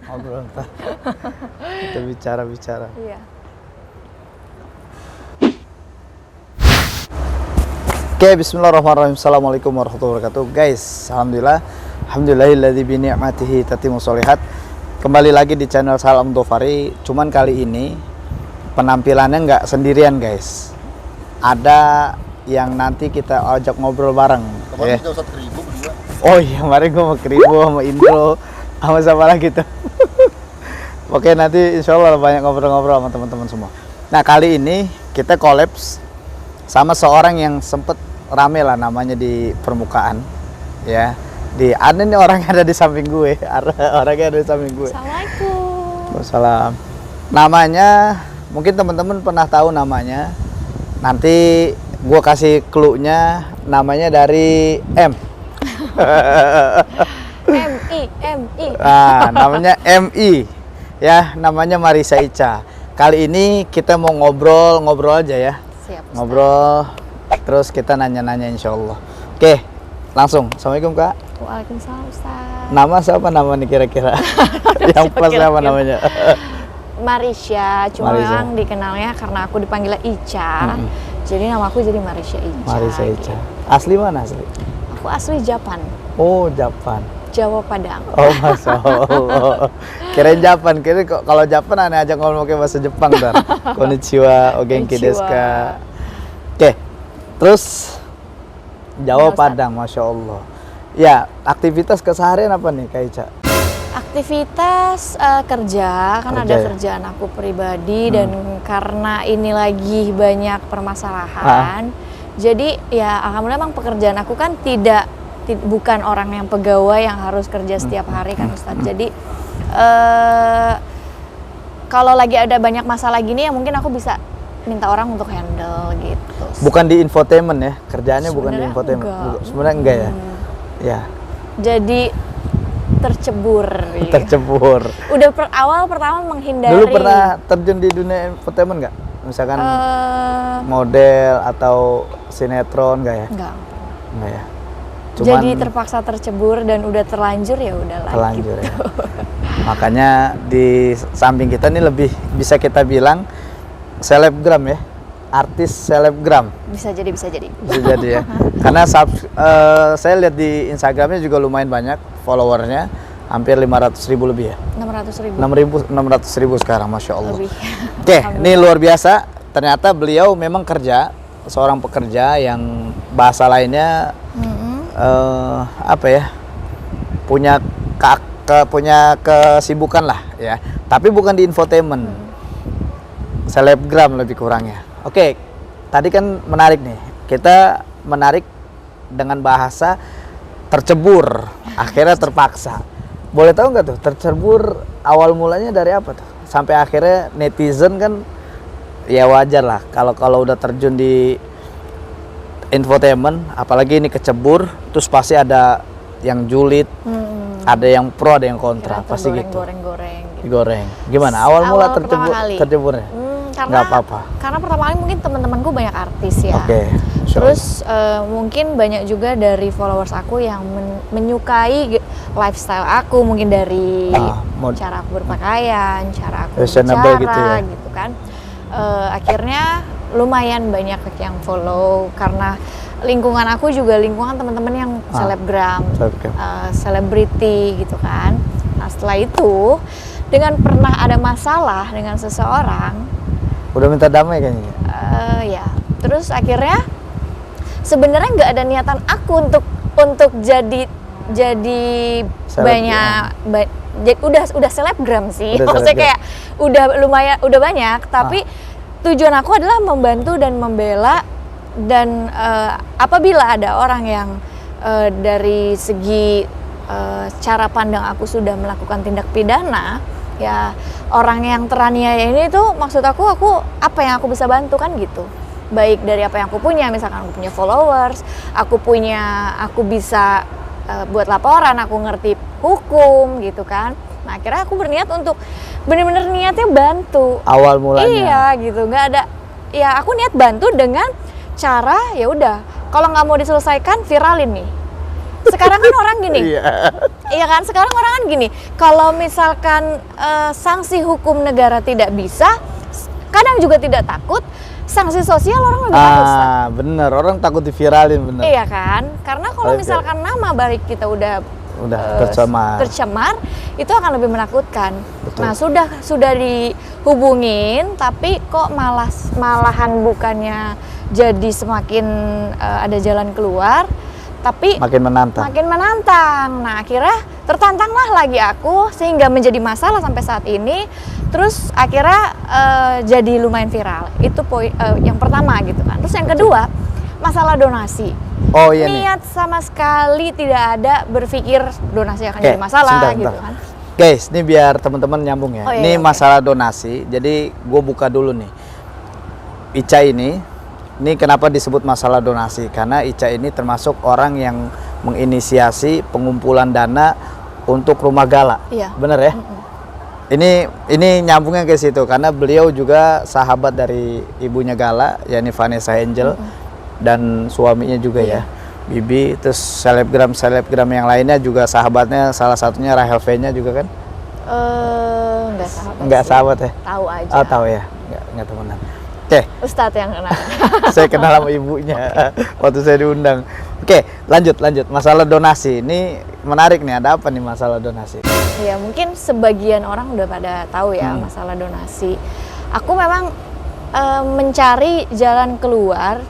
ngobrol ntar. Kita bicara. Iya. Oke, bismillahirrahmanirrahim. Assalamualaikum warahmatullahi wabarakatuh. Guys, alhamdulillahilladzi bi ni'matihi tatimmu sholihat. Kembali lagi di channel Salam Dofari. Cuman kali ini penampilannya nggak sendirian, guys. Ada yang nanti kita ajak ngobrol bareng. Kemarin kita Ustadz Keribu berdua. Oh iya, kemarin gue sama Keribu, sama Indro, sama siapa lagi tuh. Oke, nanti insya Allah banyak ngobrol-ngobrol sama teman-teman semua. Nah, kali ini kita kolaps sama seorang yang sempet rame lah namanya di permukaan. Ya, ada nih orang yang ada di samping gue. Orangnya ada di samping gue. Assalamualaikum. Wassalam. Namanya, mungkin teman-teman pernah tahu namanya. Nanti gue kasih clue-nya, namanya dari M. MI. Nah, namanya MI. Ya, namanya Marissa Icha. Kali ini kita mau ngobrol aja ya. Siap. Ustaz. Ngobrol, terus kita nanya-nanya insya Allah. Oke, langsung. Assalamualaikum Kak. Waalaikumsalam Ustaz. Nama siapa nama nih kira-kira? Yang pas siapa namanya? Marisha, cuma Marisha. memang dikenalnya karena aku dipanggil Icha. Jadi nama aku jadi Marisha Icha. Marissa Icha. gitu. Asli mana asli? Aku asli Japan, Oh, Japan. Jawa Padang. Oh, Masya Allah. Kirain Japan, kira kalau Japan aneh aja ngomong pakai bahasa Jepang ntar. Konnichiwa, o genki desu ka. Oke, terus Jawa Ustaz. Padang, Masya Allah. Ya, aktivitas keseharian apa nih Kak Ica? Aktivitas kerja, kan Kerja ada ya? kerjaan aku pribadi dan karena ini lagi banyak permasalahan. Jadi ya alhamdulillah memang pekerjaan aku kan bukan orang yang pegawai yang harus kerja setiap hari kan Ustadz. Jadi kalau lagi ada banyak masalah gini ya mungkin aku bisa minta orang untuk handle gitu. Bukan di infotainment ya, kerjaannya bukan di Sebenarnya infotainment. enggak. Sebenarnya enggak ya? Ya, Jadi tercebur. Iya. tercebur. Udah awal pertama menghindari. Dulu pernah terjun di dunia infotainment nggak? Misalkan model atau sinetron nggak ya? Enggak. Enggak ya. Jadi terpaksa tercebur dan udah terlanjur ya udahlah. Terlanjur gitu. ya. Makanya di samping kita nih lebih bisa kita bilang selebgram ya, artis selebgram Bisa jadi. bisa jadi ya. Karena saya lihat di Instagramnya juga lumayan banyak followernya, hampir 500.000 lebih ya. 600.000 600.000 sekarang, Masya Allah. lebih. Oke, ini luar biasa. Ternyata beliau memang seorang pekerja yang bahasa lainnya apa ya, punya kesibukan lah ya, tapi bukan di infotainment, selebgram lebih kurangnya. Oke, tadi kan menarik nih, kita menarik dengan bahasa tercebur, akhirnya terpaksa. Boleh tahu nggak tuh tercebur awal mulanya dari apa tuh, sampai akhirnya netizen kan ya wajar lah kalau udah terjun di infotainment, apalagi ini kecebur, terus pasti ada yang julid, ada yang pro, ada yang kontra, pasti gitu. Goreng. Digoreng. Gimana? Awal mula pertama kali. terceburnya? Karena Nggak apa-apa. Karena pertama kali mungkin teman-temanku banyak artis ya. Oke. Terus mungkin banyak juga dari followers aku yang menyukai lifestyle aku, mungkin dari cara aku berpakaian, cara aku fashionable bicara gitu ya. gitu kan. Akhirnya lumayan banyak yang follow karena lingkungan aku juga lingkungan teman-teman yang selebgram, selebriti gitu kan. Nah setelah itu dengan pernah ada masalah dengan seseorang, udah minta damai kayaknya. ya terus akhirnya sebenarnya nggak ada niatan aku untuk jadi udah selebgram sih. Maksudnya kayak udah lumayan, udah banyak, tapi tujuan aku adalah membantu dan membela, dan apabila ada orang yang dari segi cara pandang aku sudah melakukan tindak pidana, ya orang yang teraniaya ini tuh maksud aku apa yang aku bisa bantu kan gitu. Baik dari apa yang aku punya, misalkan aku punya followers, aku bisa buat laporan, aku ngerti hukum gitu kan. Nah akhirnya aku berniat untuk bener-bener niatnya bantu. Awal mulanya. Iya gitu, nggak ada. Ya aku niat bantu dengan cara ya udah, kalau nggak mau diselesaikan viralin nih. sekarang kan orang gini. Iya. Iya kan, sekarang orang kan gini, kalau misalkan sanksi hukum negara tidak bisa, kadang juga tidak takut, sanksi sosial orang lebih takut. Ustaz. Bener, orang takut diviralin bener. Iya kan, karena kalau Oke. misalkan nama baik kita udah tercemar, itu akan lebih menakutkan. Betul. Nah sudah dihubungin, tapi kok malahan bukannya jadi semakin ada jalan keluar, tapi Makin menantang. makin menantang. Nah akhirnya tertantanglah lagi aku sehingga menjadi masalah sampai saat ini. Terus akhirnya jadi lumayan viral. Itu poin yang pertama gitu kan. Terus yang kedua masalah donasi. Oh iya nih. Niat sama sekali tidak ada berpikir donasi akan Oke, jadi masalah sebentar, gitu sebentar. kan. Guys, ini biar teman-teman nyambung ya. Oh, iya, Ini iya, oke. masalah donasi. Jadi gue buka dulu nih. Ica ini kenapa disebut masalah donasi? Karena Ica ini termasuk orang yang menginisiasi pengumpulan dana untuk rumah gala. Iya. Bener ya? Ini nyambungnya ke situ karena beliau juga sahabat dari ibunya Gala, yakni Vanessa Angel, dan suaminya juga ya, Bibi. Terus selebgram yang lainnya juga sahabatnya, salah satunya Rahel V-nya juga kan? Enggak sahabat. Enggak sih. sahabat ya? Tahu aja. Oh tahu ya, enggak temenan. Oke, Ustadz yang kenal. saya kenal sama ibunya waktu saya diundang. Oke, lanjut masalah donasi. Ini menarik nih, ada apa nih masalah donasi? Ya mungkin sebagian orang udah pada tahu ya masalah donasi. Aku memang mencari jalan keluar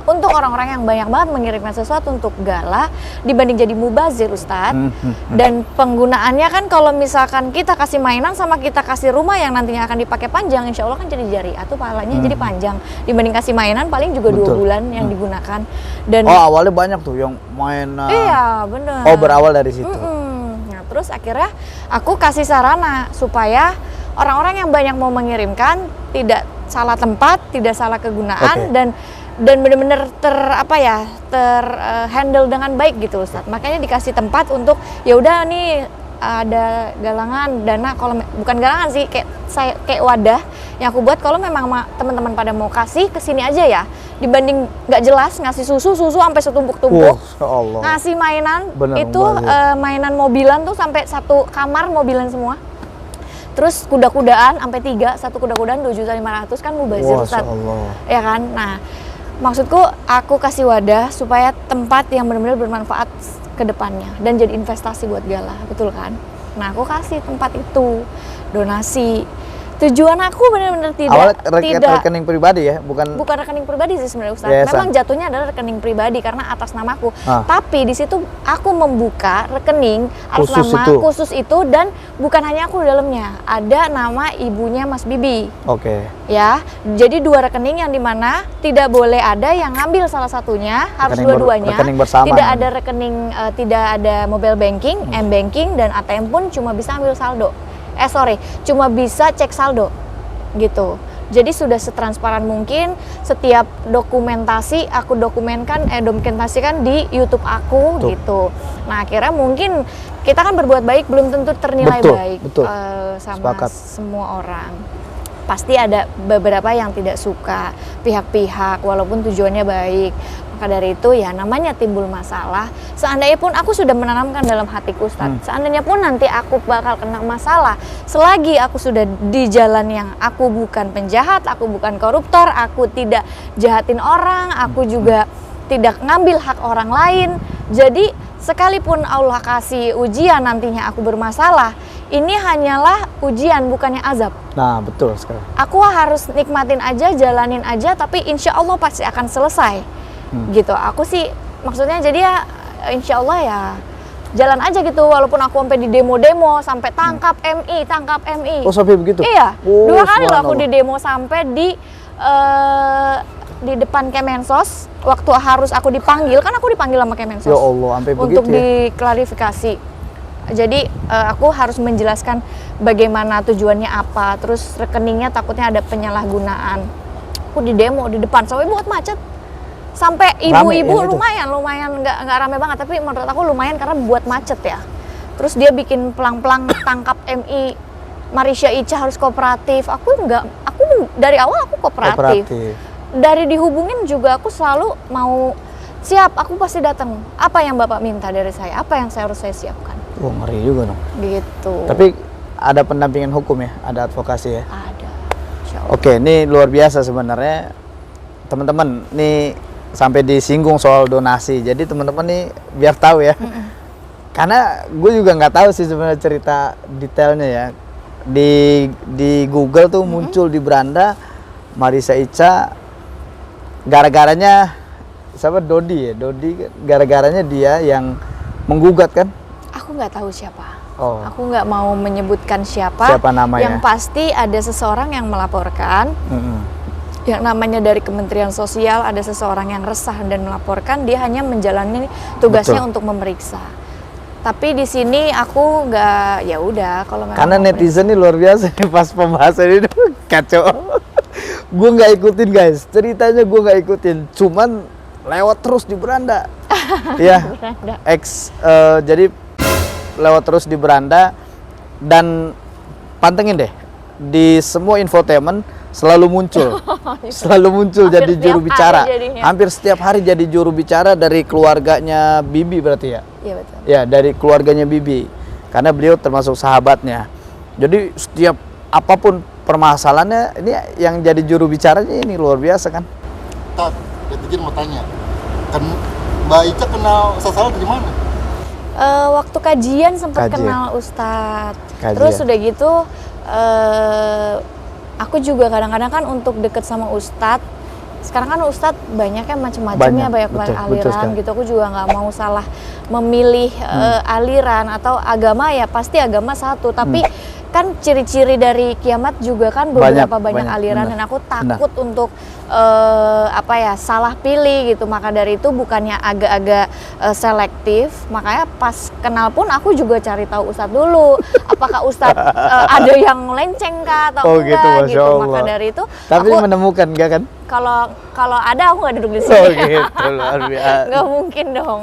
untuk orang-orang yang banyak banget mengirimkan sesuatu untuk gala dibanding jadi mubazir, Ustadz. Dan penggunaannya kan kalau misalkan kita kasih mainan sama kita kasih rumah yang nantinya akan dipakai panjang, insya Allah kan jadi jariah tuh pahalanya jadi panjang dibanding kasih mainan paling juga 2 Betul. bulan yang digunakan. Dan Oh awalnya banyak tuh yang main. iya bener. Oh berawal dari situ. Nah terus akhirnya aku kasih sarana supaya orang-orang yang banyak mau mengirimkan tidak salah tempat, tidak salah kegunaan, Oke. dan benar-benar handle dengan baik gitu Ustadz. Makanya dikasih tempat untuk ya udah nih ada galangan dana, kalau bukan galangan sih kayak wadah yang aku buat kalau memang teman-teman pada mau kasih ke sini aja ya, dibanding nggak jelas ngasih susu sampai setumpuk-tumpuk. Ya Allah. Ngasih mainan Bener, itu mainan mobilan tuh sampai satu kamar mobilan semua. Terus kuda-kudaan sampai 3, satu kuda-kudaan 2.500.000 kan mubazir Ustadz. Allah. Ya kan? Nah, maksudku aku kasih wadah supaya tempat yang benar-benar bermanfaat ke depannya dan jadi investasi buat gala, betul kan? Nah, aku kasih tempat itu donasi. Tujuan aku benar-benar Awalnya tidak rekening pribadi ya, bukan rekening pribadi sih sebenarnya Ustadz. Yayasan. Memang jatuhnya adalah rekening pribadi karena atas namaku. Ah. Tapi di situ aku membuka rekening atas Khusus nama itu. khusus itu, dan bukan hanya aku di dalamnya. Ada nama ibunya Mas Bibi. Oke. Ya, jadi 2 rekening yang dimana tidak boleh ada yang ngambil salah satunya, harus dua-duanya. Rekening bersama. Tidak ada rekening, tidak ada mobile banking, m-banking, dan ATM pun cuma bisa ambil saldo. Cuma bisa cek saldo, gitu. Jadi sudah setransparan mungkin, setiap dokumentasi aku dokumentasikan di YouTube aku. Betul. Gitu. Nah akhirnya mungkin kita kan berbuat baik belum tentu ternilai Betul, baik betul. sama Sepakat. semua orang. Pasti ada beberapa yang tidak suka, pihak-pihak walaupun tujuannya baik. Maka dari itu ya namanya timbul masalah. Seandainya pun aku sudah menanamkan dalam hatiku Ustadz, seandainya pun nanti aku bakal kena masalah, selagi aku sudah di jalan yang aku bukan penjahat, aku bukan koruptor, aku tidak jahatin orang, aku juga tidak ngambil hak orang lain. Jadi sekalipun Allah kasih ujian nantinya aku bermasalah, ini hanyalah ujian bukannya azab. Nah betul sekali. Aku harus nikmatin aja, jalanin aja, tapi insya Allah pasti akan selesai. Gitu, aku sih maksudnya jadi ya insya Allah ya jalan aja gitu, walaupun aku sampai di demo-demo, sampai tangkap MI. Oh sampai begitu? Iya, Oh, 2 kali loh aku subhanallah. di demo sampai di depan Kemensos, waktu harus aku dipanggil, kan aku dipanggil sama Kemensos. Ya Allah, sampai untuk begitu ya? diklarifikasi. Jadi aku harus menjelaskan bagaimana tujuannya apa, terus rekeningnya takutnya ada penyalahgunaan. Aku di demo di depan sampai buat macet. Sampai ibu-ibu yang itu? lumayan nggak rame banget, tapi menurut aku lumayan karena buat macet ya. Terus dia bikin pelang-pelang tangkap MI, Marisha Ica harus kooperatif. Aku dari awal aku kooperatif. Dari dihubungin juga aku selalu mau siap, aku pasti datang. Apa yang Bapak minta dari saya? Apa yang harus saya siapkan? Wah, ngeri juga dong. Gitu. Tapi ada pendampingan hukum ya, ada advokasi ya. Ada. Insya Allah. Oke, ini luar biasa sebenarnya. Teman-teman, nih sampai disinggung soal donasi. Jadi teman-teman nih biar tahu ya. Karena gue juga nggak tahu sih sebenarnya cerita detailnya ya. Di Google tuh muncul di beranda Marissa Ica, gara-garanya siapa, Dodi ya, Dodi gara-garanya dia yang menggugat kan. Aku nggak tahu siapa. Oh. Aku nggak mau menyebutkan siapa. Siapa namanya? Yang pasti ada seseorang yang melaporkan. Yang namanya dari Kementerian Sosial, ada seseorang yang resah dan melaporkan. Dia hanya menjalani tugasnya untuk memeriksa. Tapi di sini aku nggak, ya udah kalau memang Karena mau netizen ini luar biasa nih pas pembahasan ini kacau. Gue nggak ikutin guys, ceritanya gue nggak ikutin, cuman lewat terus di beranda. Ya, beranda. Jadi lewat terus di beranda dan pantengin deh di semua infotainment selalu muncul, Hampir jadi setiap juru bicara. hari jadinya. Hampir setiap hari jadi juru bicara dari keluarganya Bibi berarti ya. Iya betul. Ya, dari keluarganya Bibi. Karena beliau termasuk sahabatnya. Jadi setiap apapun permasalahannya, ini yang jadi juru bicaranya ini luar biasa kan. Tat, netizen mau tanya, kan Mbak Ica kenal Sasala dari mana? Waktu kajian sempat Kajian. kenal Ustadz. Kajian. Terus udah gitu, aku juga kadang-kadang kan untuk deket sama Ustadz. Sekarang kan Ustadz banyaknya macam-macamnya, banyak betul aliran sekali. gitu. Aku juga nggak mau salah memilih aliran atau agama, ya pasti agama satu. Tapi kan ciri-ciri dari kiamat juga kan beberapa banyak aliran, benar. dan aku takut untuk salah pilih gitu. Maka dari itu bukannya agak-agak selektif, makanya pas kenal pun aku juga cari tahu Ustadz dulu. Apakah Ustadz ada yang melenceng kah atau Oh, gitu, enggak Masya gitu. Allah. Maka dari itu Tapi aku menemukan enggak kan? kalau ada aku nggak duduk di sini. Oh gitu, luar biasa. Nggak mungkin dong.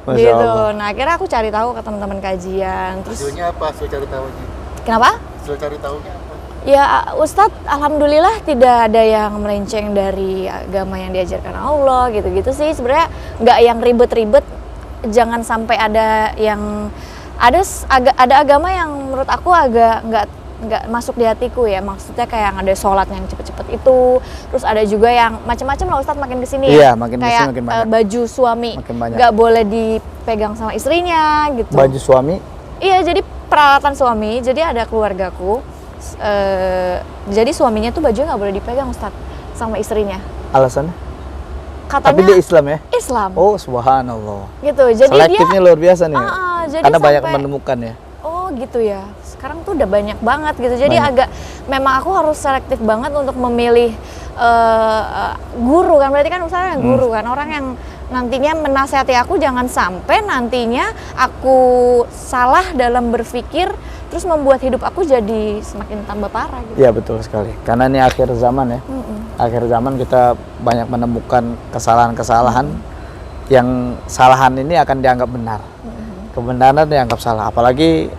Masya Gitu. Allah. Nah, akhirnya aku cari tahu ke teman-teman kajian. Terus Hasilnya apa? Hasil cari tahunya? kenapa? Hasil cari tahunya apa? Ya Ustadz, alhamdulillah tidak ada yang melenceng dari agama yang diajarkan Allah gitu-gitu sih. Sebenarnya nggak yang ribet-ribet. Jangan sampai ada yang ada agama yang menurut aku agak nggak masuk di hatiku ya. Maksudnya kayak yang ada sholat yang cepet-cepet itu. Terus ada juga yang macam-macam lah Ustadz makin kesini Iya, ya. makin kayak kesini makin banyak. baju suami Makin banyak. nggak boleh dipegang sama istrinya gitu. Baju suami. Iya, jadi peralatan suami. Jadi ada keluargaku. Jadi suaminya tuh bajunya nggak boleh dipegang Ustadz sama istrinya. Alasannya? Katanya Tapi dia Islam ya? Islam. Oh, subhanallah. Gitu. Jadi Selektifnya dia luar biasa nih. jadi Karena banyak sampai- menemukan ya. oh gitu ya. Sekarang tuh udah banyak banget gitu. Jadi Banyak. memang aku harus selektif banget untuk memilih guru kan. Berarti kan misalnya guru kan, orang yang nantinya menasihati aku, jangan sampai nantinya aku salah dalam berpikir terus membuat hidup aku jadi semakin tambah parah gitu. Iya betul sekali. Karena ini akhir zaman ya. Akhir zaman kita banyak menemukan kesalahan-kesalahan yang salahan ini akan dianggap benar. Kebenaran dianggap salah. Apalagi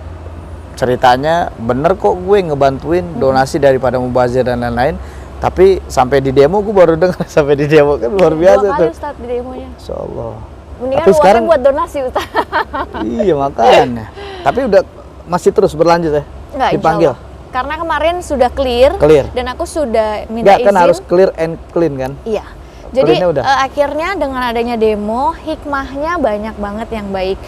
ceritanya bener kok gue ngebantuin donasi daripada mubazir dan lain-lain. Tapi sampai di demo gue baru dengar sampai di demo kan luar biasa 2 kali tuh. Ustadz di demonya. Insya Allah. Mendingan Tapi uangnya sekarang- buat donasi Ustadz. Iya makanya. Tapi udah masih terus berlanjut ya? Enggak, insya Dipanggil? Allah. Karena kemarin sudah clear, Clear. dan aku sudah minta Enggak kan izin. harus clear and clean kan? Iya. Jadi Clearnya udah? akhirnya dengan adanya demo, hikmahnya banyak banget yang baik.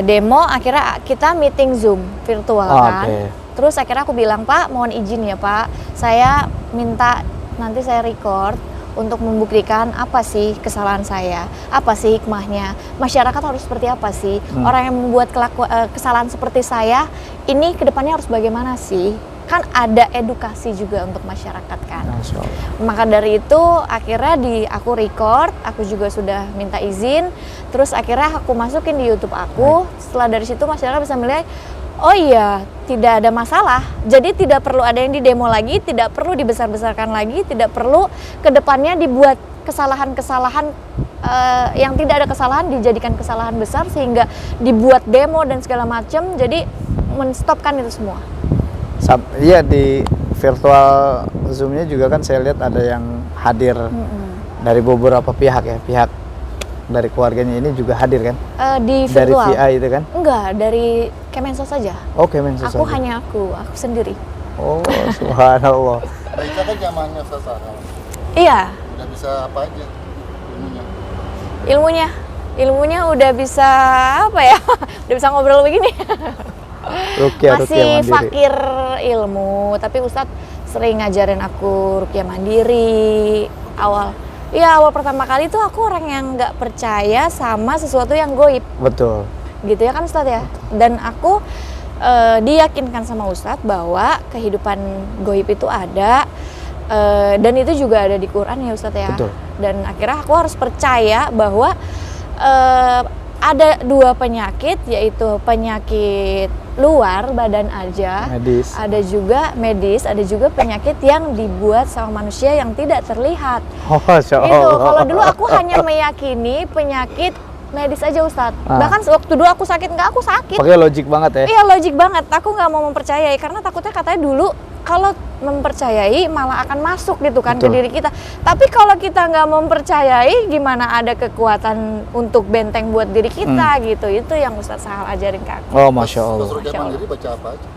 Demo akhirnya kita meeting Zoom virtual Oh, kan. oke. Terus akhirnya aku bilang, Pak, mohon izin ya Pak, saya minta nanti saya record untuk membuktikan apa sih kesalahan saya, apa sih hikmahnya, masyarakat harus seperti apa sih, orang yang membuat kesalahan seperti saya, ini kedepannya harus bagaimana sih? Kan ada edukasi juga untuk masyarakat kan. Masya Allah. Maka dari itu akhirnya aku record, aku juga sudah minta izin, terus akhirnya aku masukin di YouTube aku. Setelah dari situ masyarakat bisa melihat, oh iya, tidak ada masalah. Jadi tidak perlu ada yang didemo lagi, tidak perlu dibesar-besarkan lagi, tidak perlu kedepannya dibuat kesalahan-kesalahan yang tidak ada kesalahan dijadikan kesalahan besar sehingga dibuat demo dan segala macam. Jadi menstopkan itu semua. Iya di virtual Zoom-nya juga kan saya lihat ada yang hadir dari beberapa pihak ya, pihak dari keluarganya ini juga hadir kan? Di Dari virtual. VI itu kan? Enggak, dari Kemensos saja. Oke, Mensos Aku aja. hanya aku sendiri. Oh, subhanallah. Mbak Ica kan zamannya Ustaz Sahal. Iya, Udah bisa apa aja ilmunya ilmunya? udah bisa apa ya? Udah bisa ngobrol begini. Ruqyah Masih mandiri. fakir ilmu, tapi Ustadz sering ngajarin aku ruqyah mandiri. Awal pertama kali tuh aku orang yang nggak percaya sama sesuatu yang goib, Betul. gitu ya kan Ustadz ya. Dan aku diyakinkan sama Ustadz bahwa kehidupan goib itu ada, dan itu juga ada di Quran ya Ustadz ya. Betul. Dan akhirnya aku harus percaya bahwa ada dua penyakit, yaitu penyakit luar badan aja, Medis. ada juga medis, ada juga penyakit yang dibuat sama manusia yang tidak terlihat. Oh, Masya Gitu. Allah. Kalau dulu aku hanya meyakini penyakit medis aja Ustadz. Ah. Bahkan waktu dulu aku sakit, aku sakit. Pakai logik banget ya. Iya, logik banget. Aku nggak mau mempercayai karena takutnya katanya dulu kalau mempercayai malah akan masuk gitu kan ke Betul. diri kita. Tapi kalau kita nggak mempercayai, gimana ada kekuatan untuk benteng buat diri kita gitu. Itu yang Ustadz Sahal ajarin ke aku. Oh, Masya Allah. Terus ruqyah Masya Allah. mandiri baca apa aja?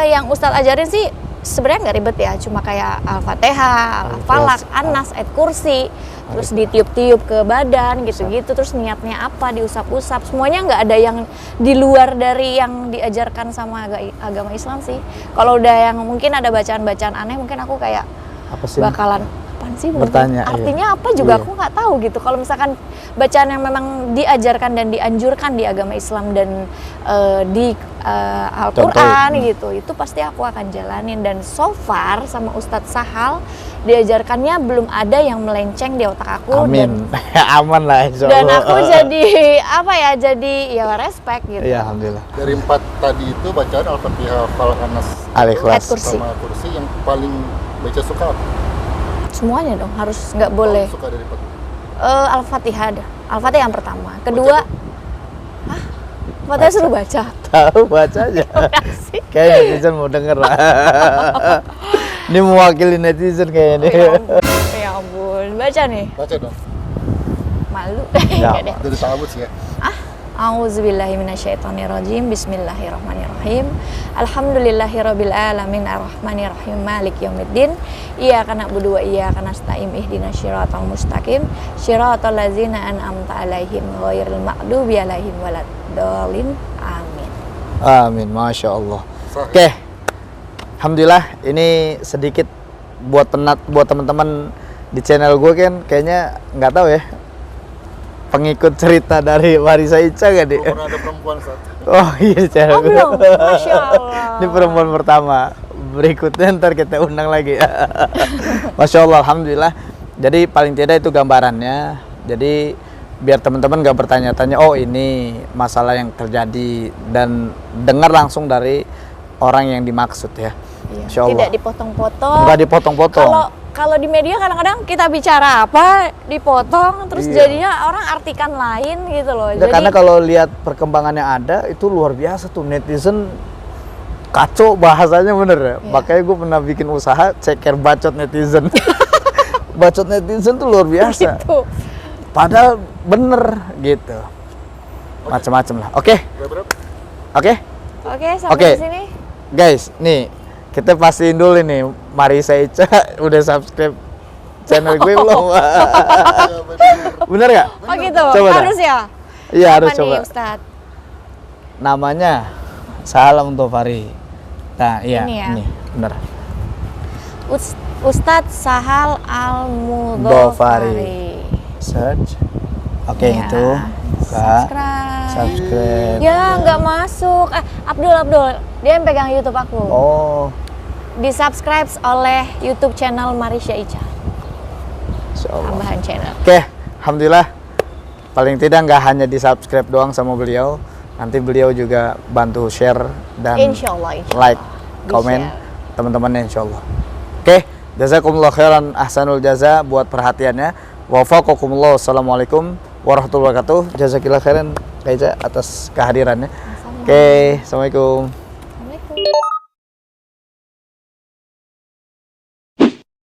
Yang Ustadz ajarin sih sebenarnya nggak ribet ya, cuma kayak Al-Fatihah, Al-Falaq, An-Nas, Ayat Kursi, terus ditiup-tiup ke badan gitu-gitu, terus niatnya apa, diusap-usap, semuanya nggak ada yang di luar dari yang diajarkan sama agama Islam sih. Kalau udah yang mungkin ada bacaan-bacaan aneh, mungkin aku kayak Apa sih? bakalan apaan sih mungkin? Bertanya, iya. Artinya apa juga Iya. aku nggak tahu gitu. Kalau misalkan bacaan yang memang diajarkan dan dianjurkan di agama Islam dan di Al-Quran gitu, itu pasti aku akan jalanin. Dan so far sama Ustadz Sahal diajarkannya belum ada yang melenceng di otak aku. Amin. Aman lah insya Dan Allah. aku jadi apa ya, jadi ya respect gitu. Iya, alhamdulillah. Dari 4 tadi itu bacaan Al-Fatihah, Falaq, An-Nas Al-Ikhlas. Ayat Kursi. sama kursi yang paling baca suka apa? Semuanya dong, harus nggak boleh. Paling suka dari 4. Al-Fatihah ada. Al-Fatihah yang pertama. Kedua, hah? Fatihah suruh baca. Tahu baca aja. Udah sih. Kayak netizen mau denger lah. Ini mewakili netizen kayaknya nih. Ya ampun, baca nih. Baca dong. Malu. Ya, Enggak deh. Dari ta'awudz ya. A'udzubillahiminasyaitonirrajim. Bismillahirrahmanirrahim. Alhamdulillahirabbil alamin arrahmanirrahim maliki yaumiddin. Iyyaka na'budu wa iyyaka nasta'in ihdinas siratal mustaqim siratal ladzina an'amta 'alaihim ghairil maghdubi 'alaihim waladdallin. Amin. Amin, Masya Allah. Sahih. Oke, alhamdulillah ini sedikit buat teman-teman di channel gue kan kayaknya nggak tahu ya pengikut cerita dari Marissa Ica gak Belum nih? pernah ada perempuan saat Oh iya channel Oh gue. belum, Masya Allah. Ini perempuan pertama. Berikutnya ntar kita undang lagi. Masya Allah, alhamdulillah. Jadi paling tidak itu gambarannya. Jadi biar teman-teman gak bertanya-tanya, oh ini masalah yang terjadi, dan dengar langsung dari orang yang dimaksud ya. Iya, Insya Allah. tidak dipotong-potong. Nggak dipotong-potong. Kalau di media kadang-kadang kita bicara apa dipotong, terus Iya. jadinya orang artikan lain gitu loh. Nggak, karena kalau lihat perkembangan yang ada itu luar biasa tuh, netizen kacau bahasanya bener ya. Iya. Makanya gue pernah bikin usaha ceker bacot netizen. Bacot netizen tuh luar biasa. gitu. Padahal bener gitu. Macam-macam lah. Oke. berapa? Oke. Oke, sampai Oke. di sini. Guys, nih kita pastiin dulu nih Marissa Ica udah subscribe channel gue belum? Iya, benar. Bener nggak? Oh gitu, Coba dah. harus ya? Iya, Apa harus nih, coba. Ustadz? Namanya Salam untuk Fari. Nah, iya, Ini ya? ini bener. Ustadz Sahal Al-Mudhofari. Search. Oke, Ya, itu. Buka. Subscribe. Ya, nggak masuk. Abdul, dia yang pegang YouTube aku. Oh, Di-subscribe oleh YouTube channel Marissa Ica. Insya Allah. Tambahan channel. Oke, alhamdulillah. Paling tidak nggak hanya di subscribe doang sama beliau, nanti beliau juga bantu share dan Insya Allah. like, komen Di-share. teman-temannya insya Allah. Oke, jazakumullah khairan ahsanul jaza buat perhatiannya. Wafaqakumullah. Assalamualaikum warahmatullahi wabarakatuh. Jazakillah khairan Kaiza atas kehadirannya. Oke, assalamualaikum.